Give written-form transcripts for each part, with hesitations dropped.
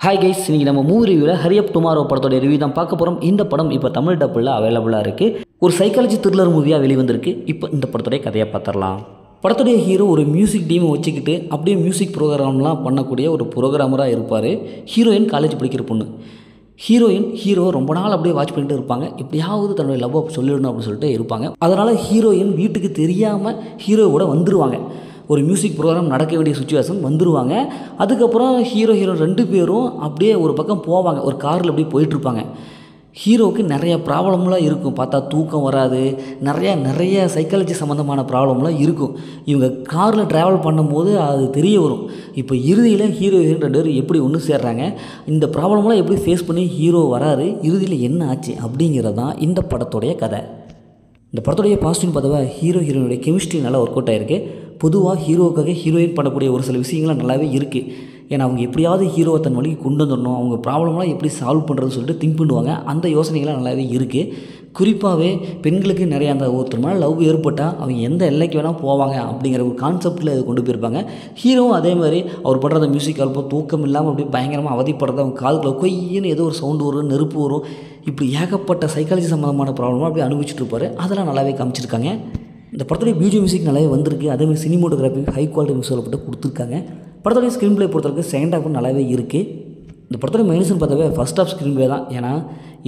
Hi guys, இன்றைக்கி நம்ம movie ரிவ்யூவில் ஹரி அப் டுமாரோ படத்தோட ரிவ்யூ தான் பார்க்க போகிறோம். இந்த படம் இப்போ தமிழ் டப்பில் அவைலபிளாக இருக்குது. ஒரு சைக்காலஜி த்ரில்லர் மூவியாக வெளிவந்திருக்கு. இப்போ இந்த படத்துடைய கதையை பார்த்துடலாம். படத்துடைய ஹீரோ ஒரு மியூசிக் டீமை வச்சுக்கிட்டு அப்படியே மியூசிக் ப்ரோக்ராம்லாம் பண்ணக்கூடிய ஒரு ப்ரோக்ராமராக இருப்பார். ஹீரோயின் காலேஜ் படிக்கிற பொண்ணு. ஹீரோ ரொம்ப நாள் அப்படியே வாட்ச் பண்ணிட்டு இருப்பாங்க. எப்படியாவது தன்னுடைய லவ் சொல்லிடணும் அப்படின்னு சொல்லிட்டு இருப்பாங்க. அதனால் ஹீரோயின் வீட்டுக்கு தெரியாமல் ஹீரோவோட வந்துடுவாங்க. ஒரு மியூசிக் ப்ரோக்ராம் நடக்க வேண்டிய சுச்சுவேஷன் வந்துடுவாங்க. அதுக்கப்புறம் ஹீரோயின் ரெண்டு பேரும் அப்படியே ஒரு பக்கம் போவாங்க. ஒரு காரில் அப்படியே போயிட்டுருப்பாங்க. ஹீரோவுக்கு நிறைய ப்ராப்ளம்லாம் இருக்கும். பார்த்தா தூக்கம் வராது. நிறைய சைக்காலஜி சம்மந்தமான ப்ராப்ளம்லாம் இருக்கும். இவங்க காரில் ட்ராவல் பண்ணும்போது அது தெரிய வரும். இப்போ இறுதியில் ஹீரோயின் ரெண்டு பேரும் எப்படி ஒன்று சேர்றாங்க, இந்த ப்ராப்ளம்லாம் எப்படி ஃபேஸ் பண்ணி ஹீரோ வராரு, இறுதியில் என்ன ஆச்சு அப்படிங்கிறது தான் இந்த படத்துடைய கதை. இந்த படத்துடைய பாசிட்டிவ் பார்த்தவா ஹீரோயினுடைய கெமிஸ்ட்ரி நல்லா ஒர்க் அவுட் ஆகிருக்கு. பொதுவாக ஹீரோவுக்காக ஹீரோயின் பண்ணக்கூடிய ஒரு சில விஷயங்கள்லாம் நல்லாவே இருக்குது. ஏன்னா அவங்க எப்படியாவது ஹீரோவை தன் வழிக்கு கொண்டு வந்துடணும், அவங்க ப்ராப்ளம்லாம் எப்படி சால்வ் பண்ணுறதுன்னு சொல்லிட்டு திங்க் பண்ணுவாங்க. அந்த யோசனைகள்லாம் நல்லாவே இருக்குது. குறிப்பாகவே பெண்களுக்கு நிறைய அந்த ஒருத்தர் மேலே லவ் ஏற்பட்டால் அவங்க எந்த எல்லைக்கு வேணால் போவாங்க அப்படிங்கிற ஒரு கான்செப்டில் அதை கொண்டு போயிருப்பாங்க. ஹீரோவும் அதே மாதிரி அவர் பண்ணுற அந்த மியூசிக் ஆல்பம் தூக்கம் இல்லாமல் அப்படியே பயங்கரமாக அவதிப்படுறது, அவங்க காதுக்குள்ள கொய்யின்னு ஏதோ ஒரு சவுண்டு வரும், நெருப்பு வரும், இப்படி ஏகப்பட்ட சைக்காலஜி சம்மந்தமான ப்ராப்ளமாக அப்படியே அனுபவிச்சுட்டு இருப்பார். அதெல்லாம் நல்லாவே காமிச்சிருக்காங்க. இந்த படத்துடைய பிஜிஎம் மியூசிக் நல்லாவே வந்திருக்கு. அதேமாதிரி சினிமோட்டோகிராஃபி ஹை குவாலிட்டி மியூசிக்கில் போட்டு கொடுத்துருக்காங்க. படத்துடைய ஸ்க்ரீன் பிளே பொறுத்தவரைக்கும் செகண்ட் ஹாஃப் நல்லாவே இருக்குது. இந்த படத்துடைய மைனஸ்னு பார்த்தாவே ஃபஸ்ட் ஹாஃப் ஸ்க்ரீன் பிளே தான். ஏன்னா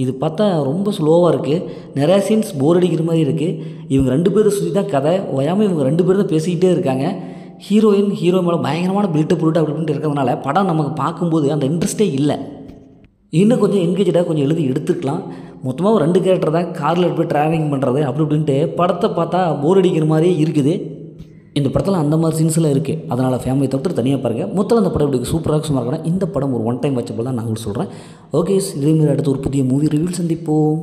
இது பார்த்தா ரொம்ப ஸ்லோவாக இருக்குது. நிறையா சீன்ஸ் போர் அடிக்கிற மாதிரி இருக்குது. இவங்க ரெண்டு பேரும் சுற்றி தான் கதை ஓயாமல் இவங்க ரெண்டு பேரும் தான் பேசிக்கிட்டே இருக்காங்க. ஹீரோ மேலே பயங்கரமான பில்டப் அப்படி இப்படின்ட்டு இருக்கிறதுனால படம் நமக்கு பார்க்கும்போது அந்த இன்ட்ரெஸ்ட்டே இல்லை. இன்னும் கொஞ்சம் என்கேஜாக கொஞ்சம் எழுதி எடுத்துக்கலாம். மொத்தமாக ஒரு 2 கேரக்டர் தான் காரில் போய் ட்ராவலிங் பண்ணுறது அப்படி இப்படின்ட்டு படத்தை பார்த்தா போர் அடிக்கிற மாதிரியே இருக்குது. இந்த படத்தில் அந்த மாதிரி சீன்ஸ்லாம் இருக்குது. அதனால் ஃபேமிலி தவிர்த்து தனியாக பாருங்கள். மொத்தம் அந்த படம் இப்படி சூப்பராக சும்மா இந்த படம் ஒரு ஒன் டைம் வச்சப்போ தான் நான் உங்களுக்கு சொல்கிறேன். ஓகே, இதேமாதிரி அடுத்து ஒரு புதிய மூவி ரிவ்யூ சந்திப்போம்.